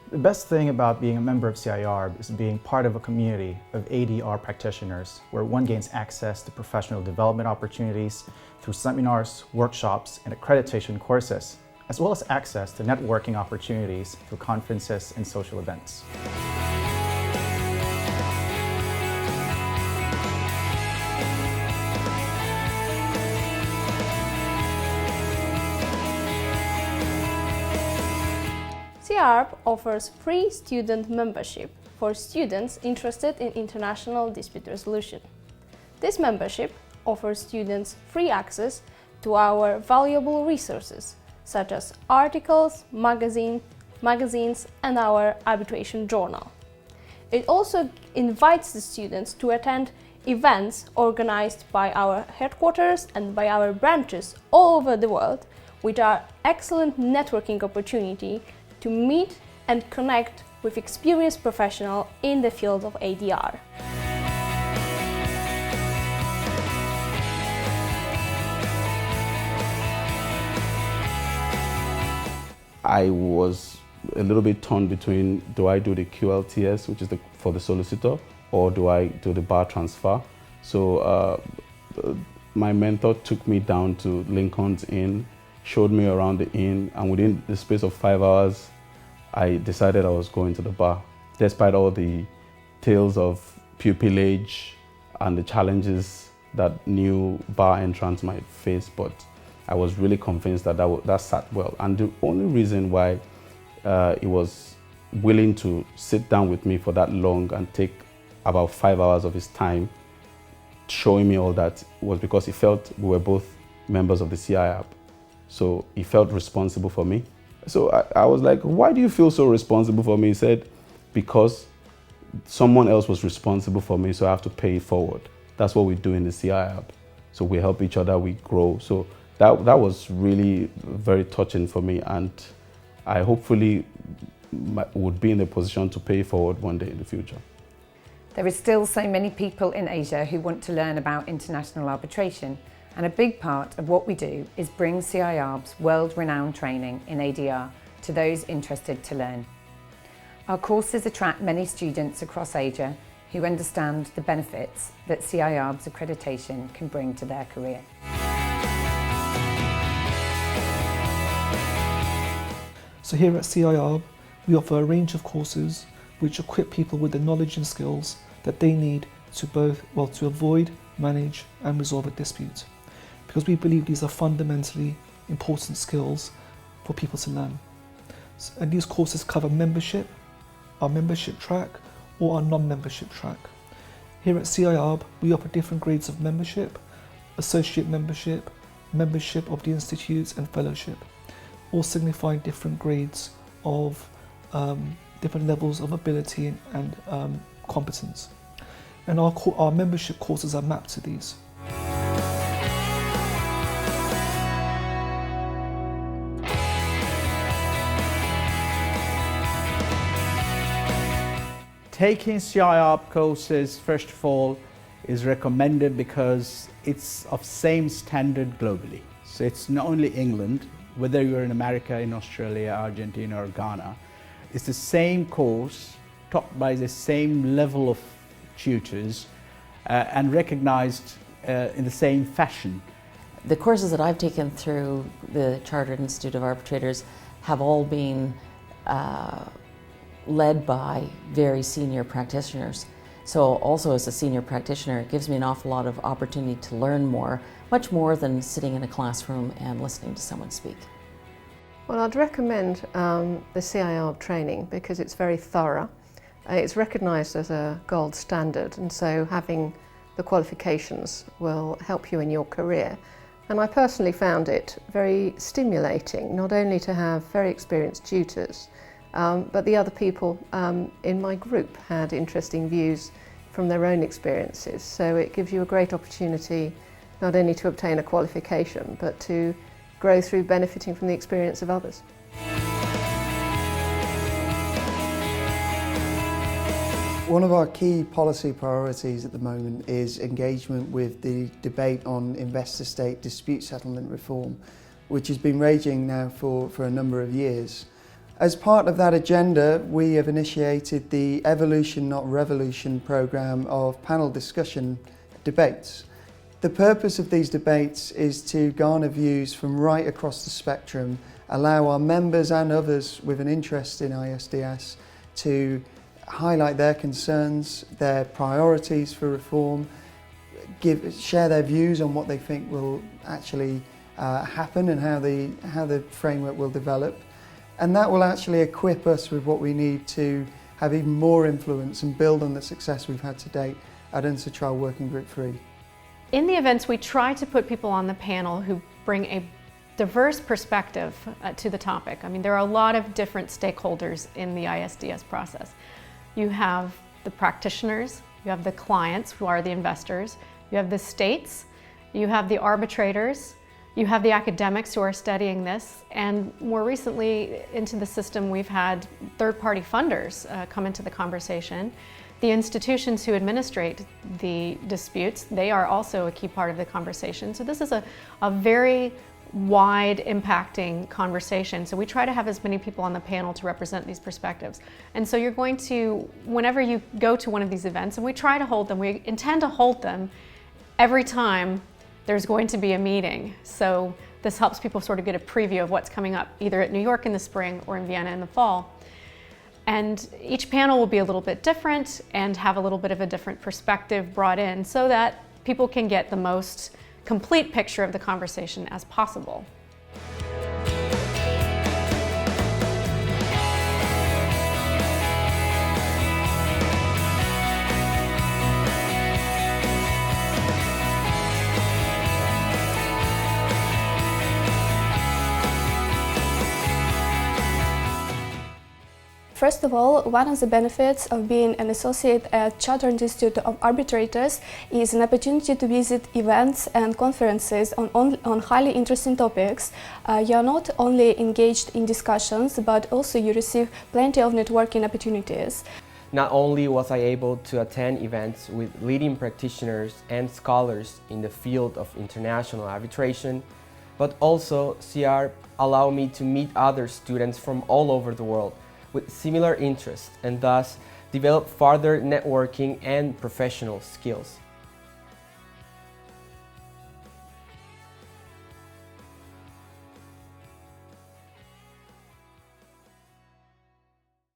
The best thing about being a member of Ciarb is being part of a community of ADR practitioners where one gains access to professional development opportunities through seminars, workshops, and accreditation courses, as well as access to networking opportunities through conferences and social events. Ciarb offers free student membership for students interested in international dispute resolution. This membership offers students free access to our valuable resources, such as articles, magazines, and our arbitration journal. It also invites the students to attend events organized by our headquarters and by our branches all over the world, which are excellent networking opportunity to meet and connect with experienced professionals in the field of ADR. I was a little bit torn between, do I do the QLTS, which is for the solicitor, or do I do the bar transfer? So my mentor took me down to Lincoln's Inn, showed me around the inn, and within the space of 5 hours, I decided I was going to the bar. Despite all the tales of pupillage and the challenges that new bar entrants might face, but I was really convinced that that sat well. And the only reason why he was willing to sit down with me for that long and take about 5 hours of his time showing me all that was because he felt we were both members of the Ciarb. So he felt responsible for me. So I was like, why do you feel so responsible for me? He said, because someone else was responsible for me, so I have to pay it forward. That's what we do in the Ciarb. So we help each other, we grow. So that was really very touching for me, and I hopefully would be in the position to pay forward one day in the future. There is still so many people in Asia who want to learn about international arbitration, and a big part of what we do is bring Ciarb's world-renowned training in ADR to those interested to learn. Our courses attract many students across Asia who understand the benefits that Ciarb's accreditation can bring to their career. So here at Ciarb, we offer a range of courses which equip people with the knowledge and skills that they need to to avoid, manage and resolve a dispute. Because we believe these are fundamentally important skills for people to learn. And these courses cover membership, our membership track or our non-membership track. Here at Ciarb, we offer different grades of membership, associate membership, membership of the institutes and fellowship, all signifying different grades of different levels of ability and competence. And our membership courses are mapped to these. Taking Ciarb courses, first of all, is recommended because it's of same standard globally. So it's not only England, whether you're in America, in Australia, Argentina or Ghana, it's the same course taught by the same level of tutors and recognized in the same fashion. The courses that I've taken through the Chartered Institute of Arbitrators have all been led by very senior practitioners. So also as a senior practitioner, it gives me an awful lot of opportunity to learn more, much more than sitting in a classroom and listening to someone speak. Well, I'd recommend the Ciarb training because it's very thorough. It's recognised as a gold standard, and so having the qualifications will help you in your career. And I personally found it very stimulating, not only to have very experienced tutors, but the other people in my group had interesting views from their own experiences. So it gives you a great opportunity not only to obtain a qualification, but to grow through benefiting from the experience of others. One of our key policy priorities at the moment is engagement with the debate on investor-state dispute settlement reform, which has been raging now for a number of years. As part of that agenda, we have initiated the Evolution Not Revolution programme of panel discussion debates. The purpose of these debates is to garner views from right across the spectrum, allow our members and others with an interest in ISDS to highlight their concerns, their priorities for reform, share their views on what they think will actually happen and how the framework will develop. And that will actually equip us with what we need to have even more influence and build on the success we've had to date at UNCITRAL Working Group 3. In the events, we try to put people on the panel who bring a diverse perspective to the topic. I mean, there are a lot of different stakeholders in the ISDS process. You have the practitioners, you have the clients who are the investors, you have the states, you have the arbitrators, you have the academics who are studying this, and more recently into the system we've had third-party funders come into the conversation. The institutions who administrate the disputes, they are also a key part of the conversation. So this is a very wide impacting conversation. So we try to have as many people on the panel to represent these perspectives. And so you're going to, whenever you go to one of these events, and we try to hold them, we intend to hold them every time there's going to be a meeting. So this helps people sort of get a preview of what's coming up, either at New York in the spring or in Vienna in the fall. And each panel will be a little bit different and have a little bit of a different perspective brought in so that people can get the most complete picture of the conversation as possible. First of all, one of the benefits of being an associate at Chartered Institute of Arbitrators is an opportunity to visit events and conferences on highly interesting topics. You are not only engaged in discussions, but also you receive plenty of networking opportunities. Not only was I able to attend events with leading practitioners and scholars in the field of international arbitration, but also Ciarb allowed me to meet other students from all over the world with similar interests and thus develop further networking and professional skills.